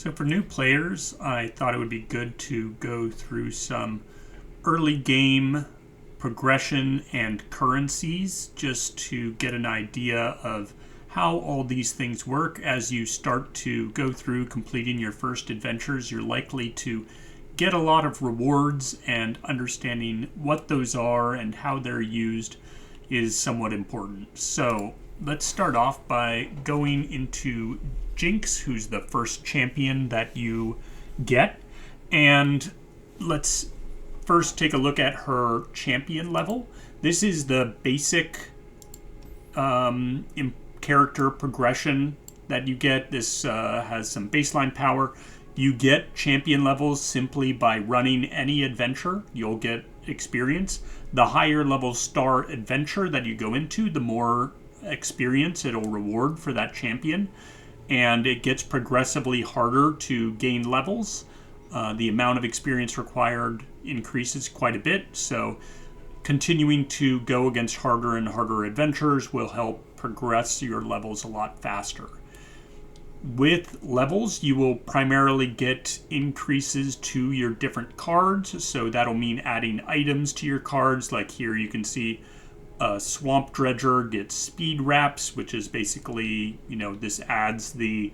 So for new players, I thought it would be good to go through some early game progression and currencies just to get an idea of how all these things work. As you start to go through completing your first adventures, you're likely to get a lot of rewards, and understanding what those are and how they're used is somewhat important. So let's start off by going into Jinx, who's the first champion that you get. And let's first take a look at her champion level. This is the basic character progression that you get. This has some baseline power. You get champion levels simply by running any adventure. You'll get experience. The higher level star adventure that you go into, the more experience it'll reward for that champion. And it gets progressively harder to gain levels. The amount of experience required increases quite a bit. So continuing to go against harder and harder adventures will help progress your levels a lot faster. With levels, you will primarily get increases to your different cards. So that'll mean adding items to your cards. Like here you can see Swamp Dredger gets speed wraps, which is basically, this adds the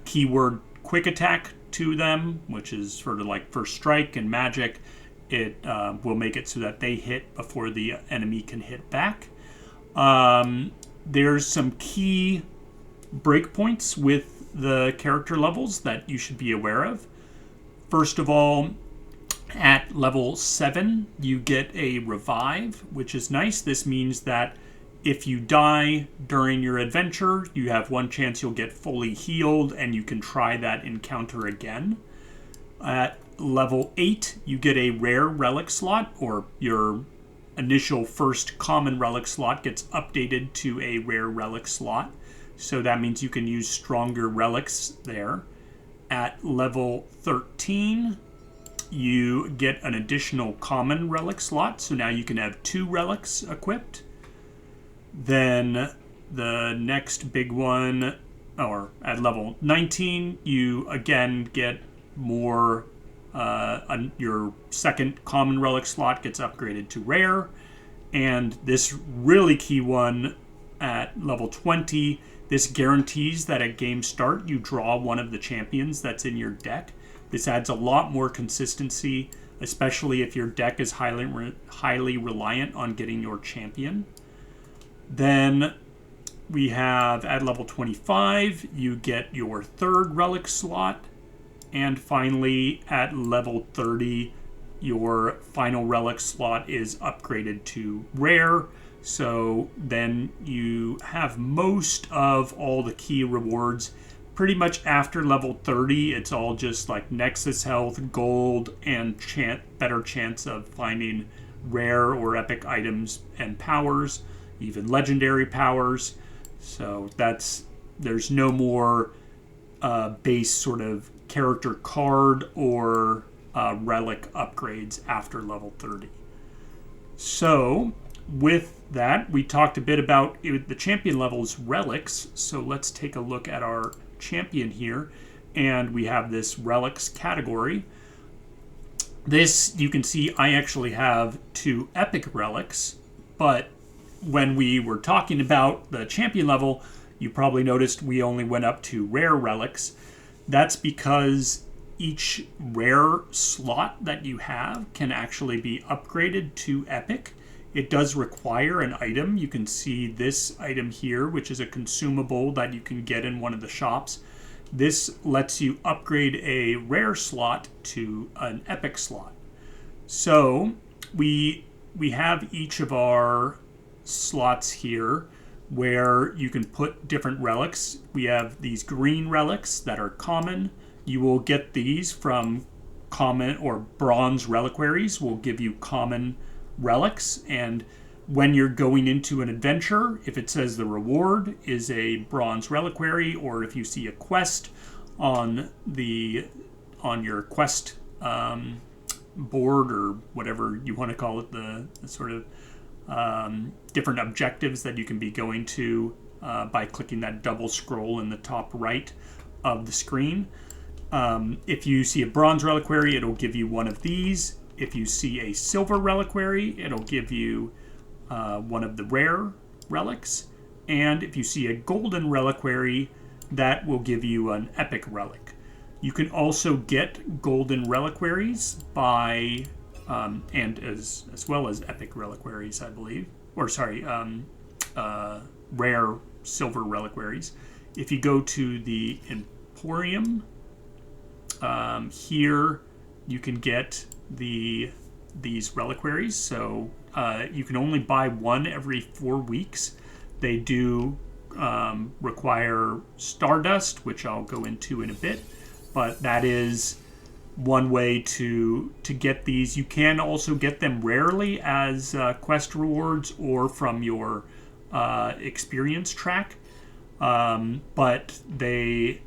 keyword quick attack to them, which is sort of like first strike and magic. It will make it so that they hit before the enemy can hit back. There's some key breakpoints with the character levels that you should be aware of. First of all, at level 7, you get a revive, which is nice. This means that if you die during your adventure, you have one chance you'll get fully healed, and you can try that encounter again. At level 8, you get a rare relic slot, or your initial first common relic slot gets updated to a rare relic slot. So that means you can use stronger relics there. At level 13, you get an additional common relic slot. So now you can have 2 relics equipped. Then the next big one, or at level 19, you again get more. Your second common relic slot gets upgraded to rare. And this really key one at level 20, this guarantees that at game start you draw one of the champions that's in your deck. This adds a lot more consistency, especially if your deck is highly reliant on getting your champion. Then we have at level 25, you get your third relic slot. And finally, at level 30, your final relic slot is upgraded to rare. So then you have most of all the key rewards. Pretty much after level 30, it's all just like Nexus health, gold, and better chance of finding rare or epic items and powers, even legendary powers. So there's no more base sort of character card or relic upgrades after level 30. So with that, we talked a bit about the champion levels relics. So let's take a look at our champion here, and we have this relics category. This, you can see I actually have 2 epic relics, but when we were talking about the champion level, you probably noticed we only went up to rare relics. That's because each rare slot that you have can actually be upgraded to epic. It does require an item. You can see this item here, which is a consumable that you can get in one of the shops. This lets you upgrade a rare slot to an epic slot. So we have each of our slots here where you can put different relics. We have these green relics that are common. You will get these from common or bronze reliquaries will give you common relics. And when you're going into an adventure, if it says the reward is a bronze reliquary, or if you see a quest on your quest board, or whatever you want to call it, the sort of different objectives that you can be going to by clicking that double scroll in the top right of the screen. If you see a bronze reliquary, it'll give you one of these. If you see a silver reliquary, it'll give you one of the rare relics. And if you see a golden reliquary, that will give you an epic relic. You can also get golden reliquaries by, and as well as epic reliquaries, I believe. Or sorry, rare silver reliquaries. If you go to the Emporium, here you can get these reliquaries. So you can only buy one every 4 weeks. They do require Stardust, which I'll go into in a bit, but that is one way to get these. You can also get them rarely as quest rewards or from your experience track, but they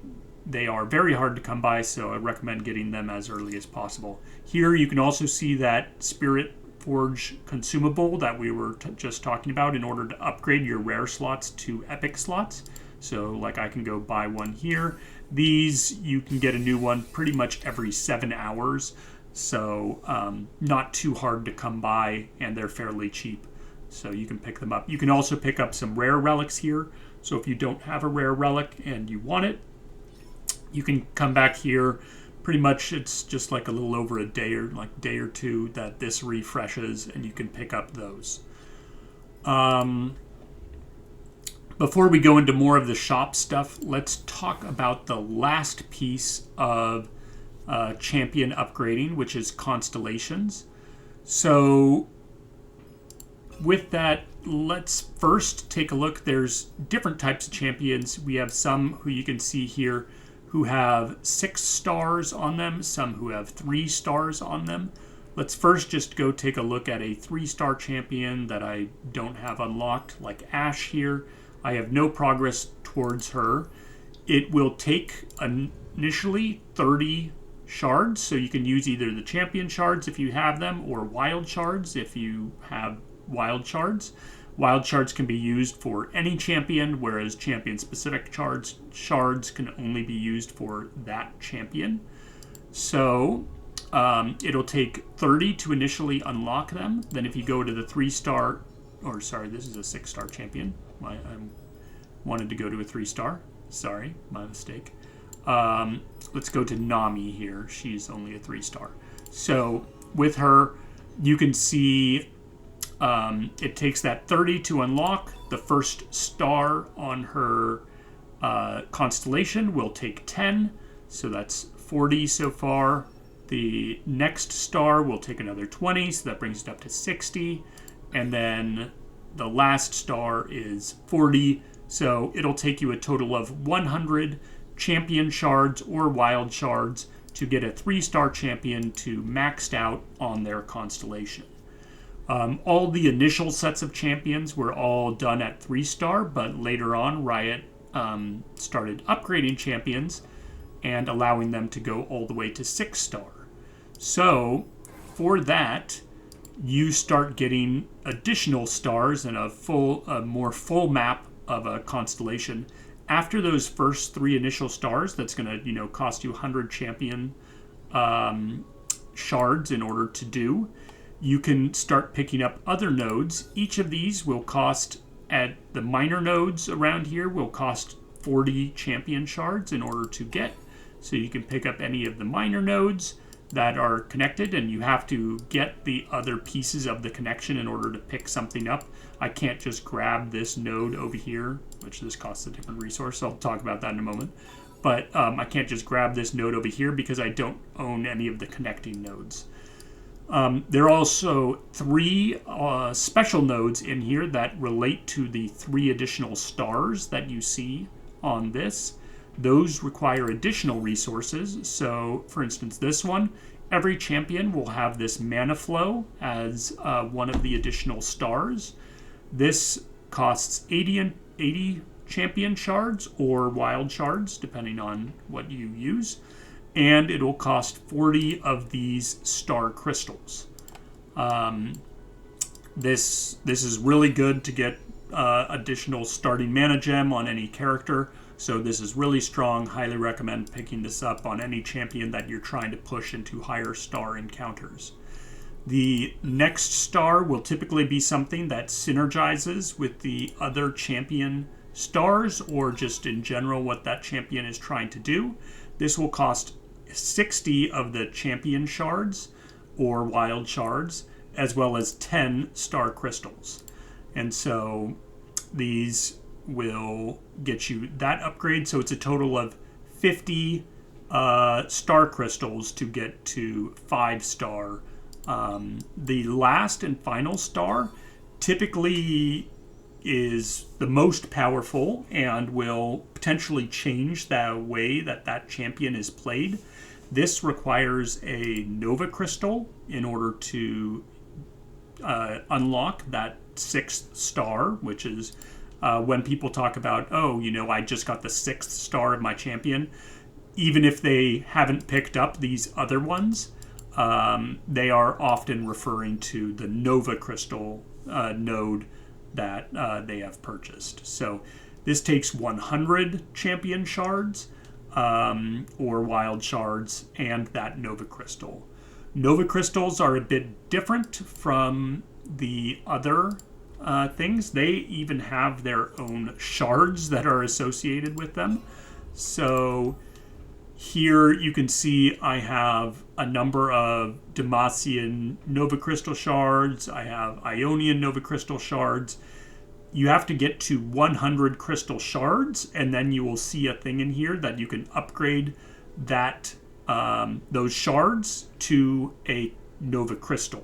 are very hard to come by, so I recommend getting them as early as possible. Here you can also see that Spirit Forge consumable that we were just talking about in order to upgrade your rare slots to epic slots. So like I can go buy one here. These, you can get a new one pretty much every 7 hours. So not too hard to come by, and they're fairly cheap. So you can pick them up. You can also pick up some rare relics here. So if you don't have a rare relic and you want it, you can come back here. Pretty much it's just like a little over a day or two that this refreshes, and you can pick up those. Before we go into more of the shop stuff, let's talk about the last piece of champion upgrading, which is constellations. So with that, let's first take a look. There's different types of champions. We have some who you can see here who have 6 stars on them, some who have 3 stars on them. Let's first just go take a look at a 3-star champion that I don't have unlocked, like Ashe here. I have no progress towards her. It will take initially 30 shards, so you can use either the champion shards if you have them, or wild shards if you have wild shards. Wild shards can be used for any champion, whereas champion-specific shards can only be used for that champion. So it'll take 30 to initially unlock them. Then if you go to the 3-star, or sorry, this is a 6-star champion. I wanted to go to a 3-star. Sorry, my mistake. Let's go to Nami here. She's only a 3-star. So with her, you can see it takes that 30 to unlock. The first star on her constellation will take 10, so that's 40 so far. The next star will take another 20, so that brings it up to 60. And then the last star is 40, so it'll take you a total of 100 champion shards or wild shards to get a 3-star champion to maxed out on their constellation. All the initial sets of champions were all done at 3-star, but later on Riot started upgrading champions and allowing them to go all the way to 6-star. So for that, you start getting additional stars and a more full map of a constellation. After those first 3 initial stars, that's going to cost you 100 champion shards in order to do. You can start picking up other nodes. Each of these will cost, at the minor nodes around here, will cost 40 champion shards in order to get. So you can pick up any of the minor nodes that are connected, and you have to get the other pieces of the connection in order to pick something up. I can't just grab this node over here, which this costs a different resource. I'll talk about that in a moment. But I can't just grab this node over here because I don't own any of the connecting nodes. There are also 3 special nodes in here that relate to the 3 additional stars that you see on this. Those require additional resources. So, for instance, this one, every champion will have this mana flow as one of the additional stars. This costs 80 champion shards or wild shards, depending on what you use. And it will cost 40 of these star crystals. This is really good to get additional starting mana gem on any character. So this is really strong. Highly recommend picking this up on any champion that you're trying to push into higher star encounters. The next star will typically be something that synergizes with the other champion stars, or just in general what that champion is trying to do. This will cost 60 of the champion shards or wild shards, as well as 10 star crystals. And so these will get you that upgrade. So it's a total of 50 star crystals to get to 5 star. The last and final star typically is the most powerful and will potentially change the way that that champion is played. This requires a Nova Crystal in order to unlock that 6th star, which is when people talk about, oh, you know, I just got the 6th star of my champion. Even if they haven't picked up these other ones, they are often referring to the Nova Crystal node that they have purchased. So this takes 100 champion shards or wild shards and that Nova Crystal. Nova Crystals are a bit different from the other things. They even have their own shards that are associated with them. So here you can see I have a number of Demacian Nova Crystal shards. I have Ionian Nova Crystal shards. You have to get to 100 crystal shards, and then you will see a thing in here that you can upgrade that those shards to a Nova Crystal.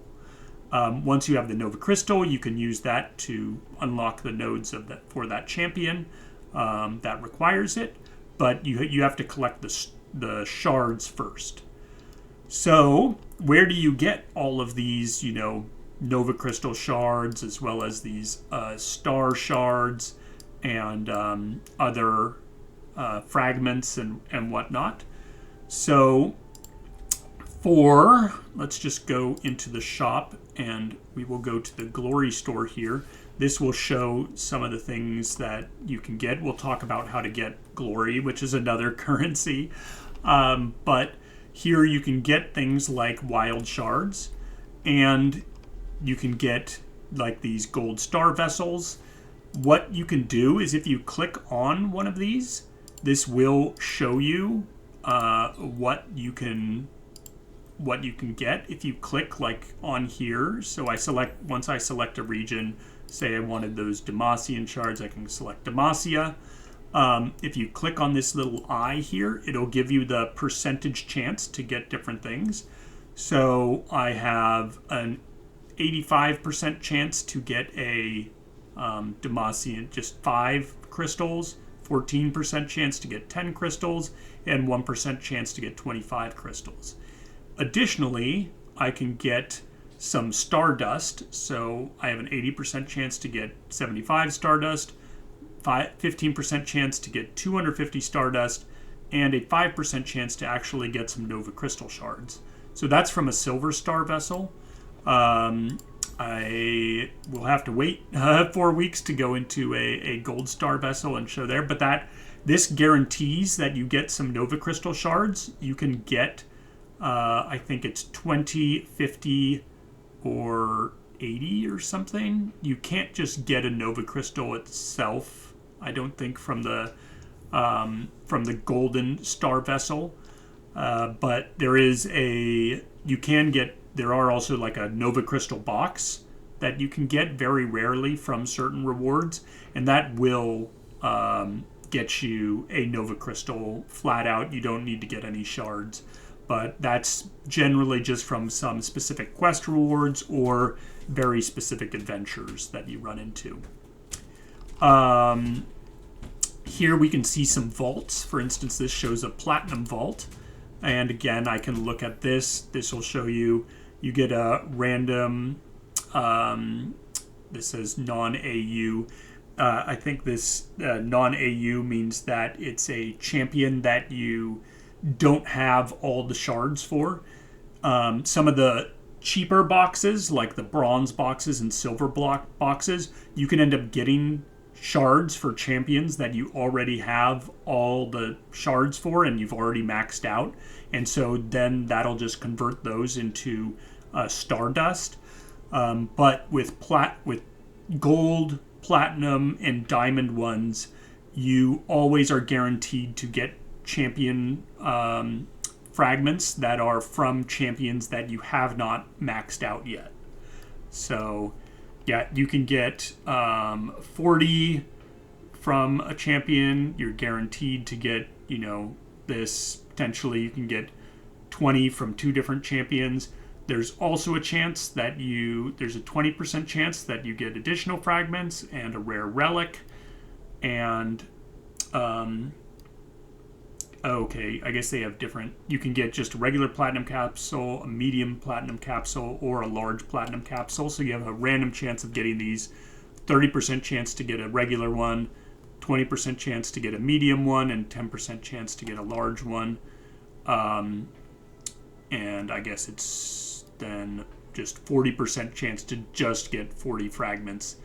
Once you have the Nova Crystal, you can use that to unlock the nodes of that for that champion that requires it. But you have to collect the shards first. So where do you get all of these, you know, Nova Crystal shards, as well as these star shards and other fragments and whatnot? So let's just go into the shop, and we will go to the Glory store here. This will show some of the things that you can get. We'll talk about how to get Glory, which is another currency. But here you can get things like wild shards, and you can get like these gold star vessels. What you can do is if you click on one of these, this will show you what you can get if you click like on here. So once I select a region, say I wanted those Demacian shards, I can select Demacia. If you click on this little eye here, it'll give you the percentage chance to get different things. So I have an 85% chance to get a Demacian, just 5 crystals, 14% chance to get 10 crystals, and 1% chance to get 25 crystals. Additionally, I can get some Stardust, so I have an 80% chance to get 75 Stardust, 15% chance to get 250 Stardust, and a 5% chance to actually get some Nova Crystal shards. So that's from a Silver Star vessel. I will have to wait 4 weeks to go into a Gold Star vessel and show there, but this guarantees that you get some Nova Crystal shards. You can get, I think it's 20, 50, or 80 or something. You can't just get a Nova Crystal itself, I don't think, from the Golden Star vessel. But there are also like a Nova Crystal box that you can get very rarely from certain rewards, and that will get you a Nova Crystal flat out. You don't need to get any shards, but that's generally just from some specific quest rewards or very specific adventures that you run into. Here we can see some vaults. For instance, this shows a platinum vault. And again, I can look at this. This will show you get a random, this says non-AU. I think this non-AU means that it's a champion that you don't have all the shards for. Some of the cheaper boxes, like the bronze boxes and silver block boxes, you can end up getting shards for champions that you already have all the shards for and you've already maxed out. And so then that'll just convert those into Stardust. But with gold, platinum, and diamond ones, you always are guaranteed to get champion fragments that are from champions that you have not maxed out yet. So, yeah, you can get 40 from a champion. You're guaranteed to get, this. Potentially, you can get 20 from 2 different champions. There's also a chance that there's a 20% chance that you get additional fragments and a rare relic. And, okay, I guess they have different. You can get just a regular platinum capsule, a medium platinum capsule, or a large platinum capsule. So you have a random chance of getting these. 30% chance to get a regular one, 20% chance to get a medium one, and 10% chance to get a large one. And I guess it's then just 40% chance to just get 40 fragments.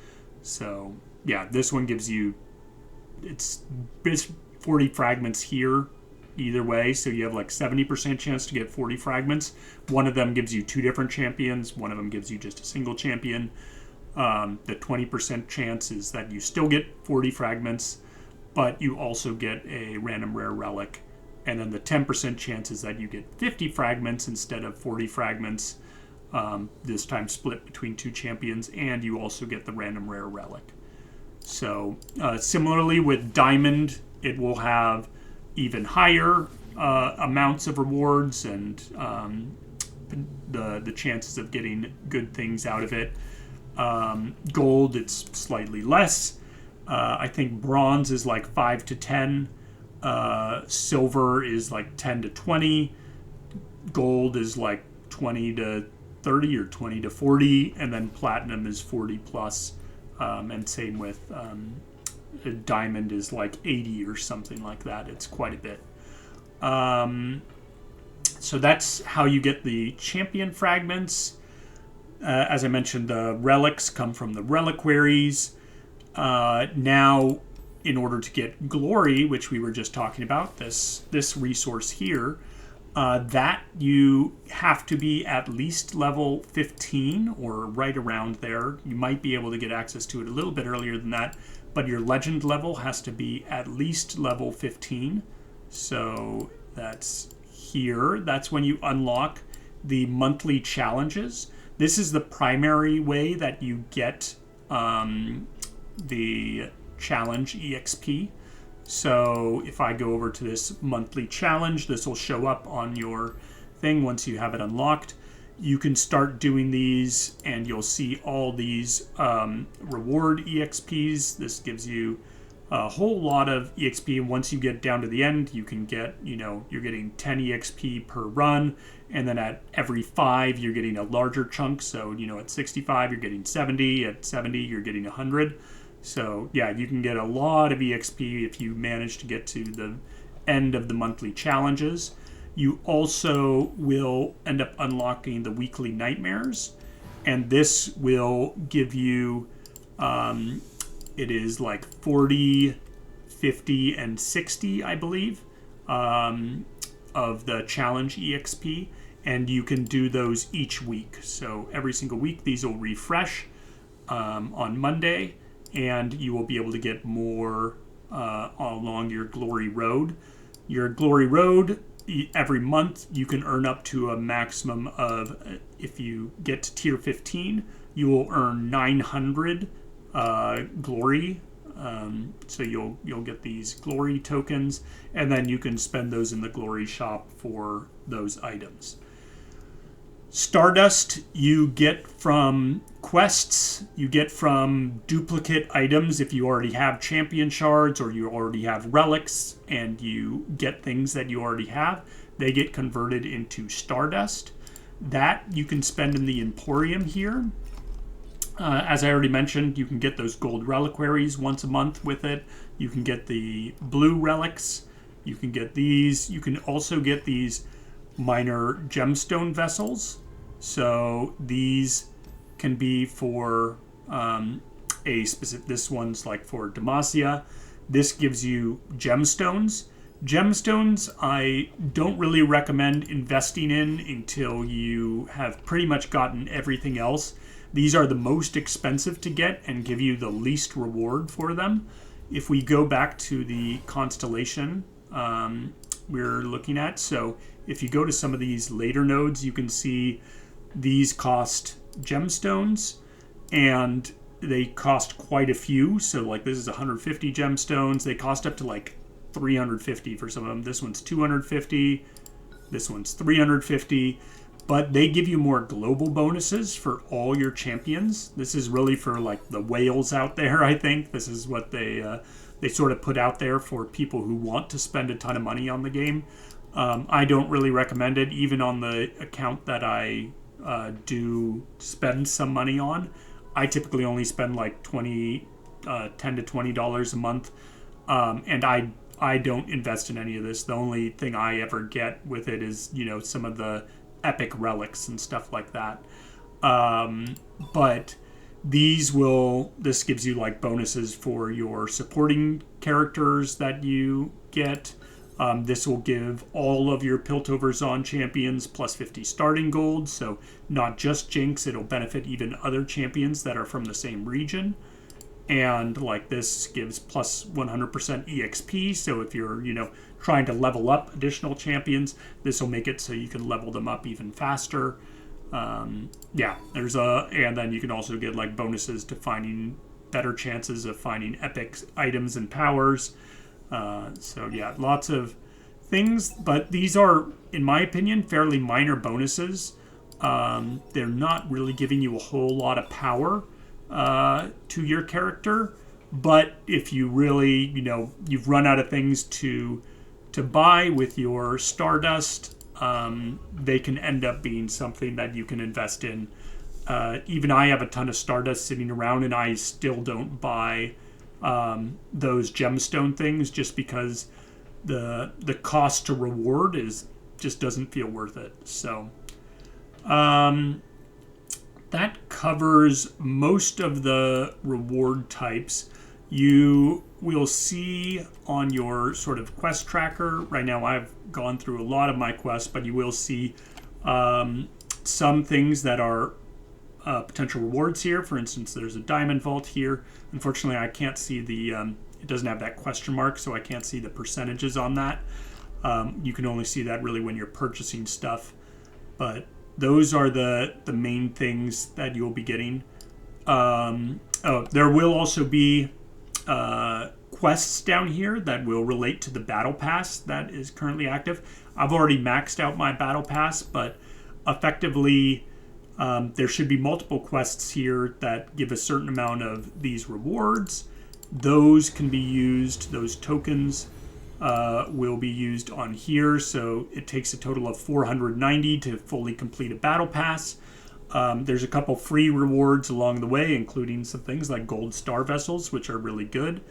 So yeah, this one gives you, it's 40 fragments here either way. So you have like 70% chance to get 40 fragments. One of them gives you 2 different champions. One of them gives you just a single champion. The 20% chance is that you still get 40 fragments, but you also get a random rare relic. And then the 10% chance is that you get 50 fragments instead of 40 fragments, this time split between 2 champions, and you also get the random rare relic. So similarly with Diamond, it will have even higher amounts of rewards and the chances of getting good things out of it. Gold, it's slightly less. I think bronze is like 5 to 10. Silver is like 10 to 20. Gold is like 20 to 30 or 20 to 40. And then platinum is 40 plus. And same with diamond is like 80 or something like that. It's quite a bit. So that's how you get the champion fragments. As I mentioned, the relics come from the reliquaries. Now, in order to get glory, which we were just talking about, this resource here, that you have to be at least level 15 or right around there. You might be able to get access to it a little bit earlier than that, but your legend level has to be at least level 15. So that's here. That's when you unlock the monthly challenges. This is the primary way that you get the challenge EXP. So if I go over to this monthly challenge, this will show up on your thing once you have it unlocked. You can start doing these and you'll see all these reward EXPs. This gives you a whole lot of EXP, and once you get down to the end, you can get, you're getting 10 EXP per run, and then at every 5, you're getting a larger chunk. So, at 65, you're getting 70. At 70, you're getting 100. So, yeah, you can get a lot of EXP if you manage to get to the end of the monthly challenges. You also will end up unlocking the weekly nightmares, and this will give you, it is like 40, 50, and 60, I believe, of the challenge EXP, and you can do those each week. So every single week, these will refresh on Monday, and you will be able to get more along your Glory Road. Your Glory Road, every month, you can earn up to a maximum of, if you get to tier 15, you will earn 900 glory. So you'll get these glory tokens, and then you can spend those in the glory shop for those items. Stardust you get from quests, you get from duplicate items if you already have champion shards or you already have relics and you get things that you already have. They get converted into Stardust. That you can spend in the Emporium here. As I already mentioned, you can get those gold reliquaries once a month with it. You can get the blue relics. You can get these. You can also get these minor gemstone vessels. So these can be for a specific. This one's like for Demacia. This gives you gemstones. Gemstones, I don't really recommend investing in until you have pretty much gotten everything else. These are the most expensive to get and give you the least reward for them. If we go back to the constellation we're looking at, so if you go to some of these later nodes, you can see these cost gemstones, and they cost quite a few. So like this is 150 gemstones. They cost up to like 350 for some of them. This one's 250. This one's 350. But they give you more global bonuses for all your champions. This is really for like the whales out there, I think. This is what they sort of put out there for people who want to spend a ton of money on the game. I don't really recommend it, even on the account that I do spend some money on. I typically only spend like $10 to $20 a month, and I don't invest in any of this. The only thing I ever get with it is, you know, some of the epic relics and stuff like that. But this gives you like bonuses for your supporting characters that you get. This will give all of your Piltover Zon champions plus 50 starting gold, so not just Jinx, it'll benefit even other champions that are from the same region. And like this gives plus 100% EXP, so if you're, you know, trying to level up additional champions, this will make it so you can level them up even faster. And then you can also get like bonuses to finding better chances of finding epic items and powers. So yeah, lots of things, but these are, in my opinion, fairly minor bonuses. They're not really giving you a whole lot of power to your character, but if you really, you know, you've run out of things to buy with your Stardust, they can end up being something that you can invest in. Even I have a ton of Stardust sitting around, and I still don't buy those gemstone things just because the cost to reward just doesn't feel worth it. So that covers most of the reward types. You will see on your sort of quest tracker right now. I've gone through a lot of my quests, but you will see some things that are potential rewards here. For instance, there's a diamond vault here. Unfortunately, I can't see the it doesn't have that question mark, so I can't see the percentages on that. You can only see that really when you're purchasing stuff, but those are the main things that you'll be getting. There will also be quests down here that will relate to the battle pass that is currently active. I've already maxed out my battle pass, but effectively there should be multiple quests here that give a certain amount of these rewards. Those can be used, those tokens will be used on here, so it takes a total of 490 to fully complete a battle pass. There's a couple free rewards along the way, including some things like gold star vessels, which are really good.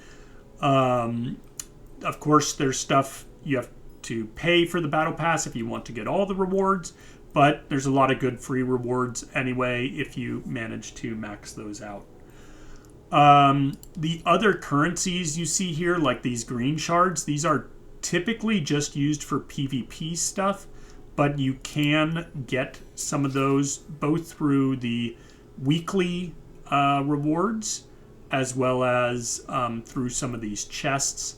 Of course, there's stuff you have to pay for the battle pass if you want to get all the rewards, but there's a lot of good free rewards anyway if you manage to max those out. The other currencies you see here, like these green shards, these are typically just used for PvP stuff, but you can get some of those both through the weekly rewards as well as through some of these chests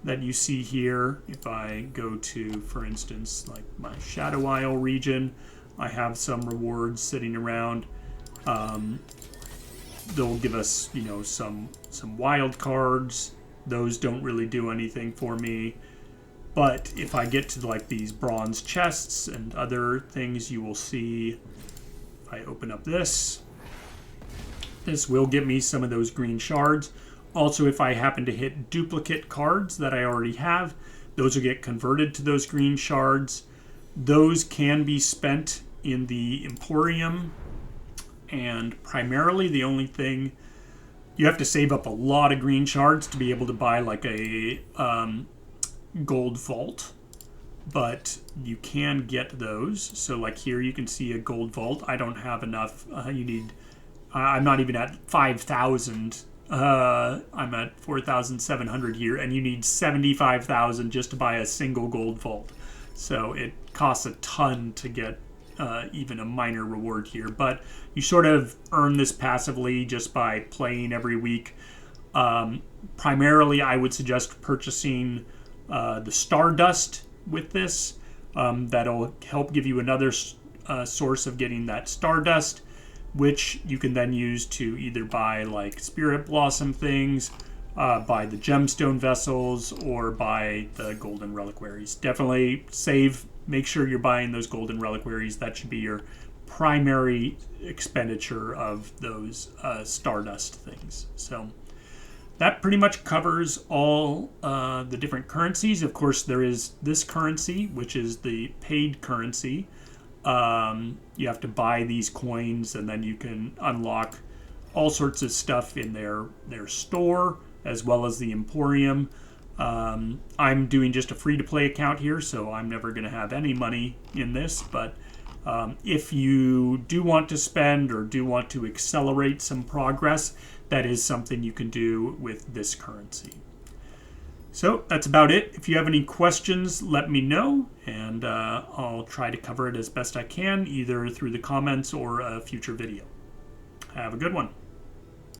that you see here. If I go to, for instance, like my Shadow Isle region, I have some rewards sitting around. They'll give us, you know, some wild cards. Those don't really do anything for me. But if I get to like these bronze chests and other things, you will see, if I open up this will give me some of those green shards. Also, if I happen to hit duplicate cards that I already have, those will get converted to those green shards. Those can be spent in the Emporium, and primarily the only thing, you have to save up a lot of green shards to be able to buy like a gold vault, but you can get those. So like here you can see a gold vault. I don't have enough. I'm not even at 5,000 I'm at 4,700 here, and you need 75,000 just to buy a single gold vault. So it costs a ton to get even a minor reward here. But you sort of earn this passively just by playing every week. Primarily, I would suggest purchasing the Stardust with this. That'll help give you another source of getting that Stardust, which you can then use to either buy like Spirit Blossom things, buy the Gemstone Vessels, or buy the Golden Reliquaries. Definitely save. Make sure you're buying those Golden Reliquaries. That should be your primary expenditure of those Stardust things. So that pretty much covers all the different currencies. Of course, there is this currency, which is the paid currency. You have to buy these coins, and then you can unlock all sorts of stuff in their store, as well as the Emporium. I'm doing just a free-to-play account here, so I'm never going to have any money in this. But if you do want to spend or do want to accelerate some progress, that is something you can do with this currency. So that's about it. If you have any questions, let me know, and I'll try to cover it as best I can, either through the comments or a future video. Have a good one.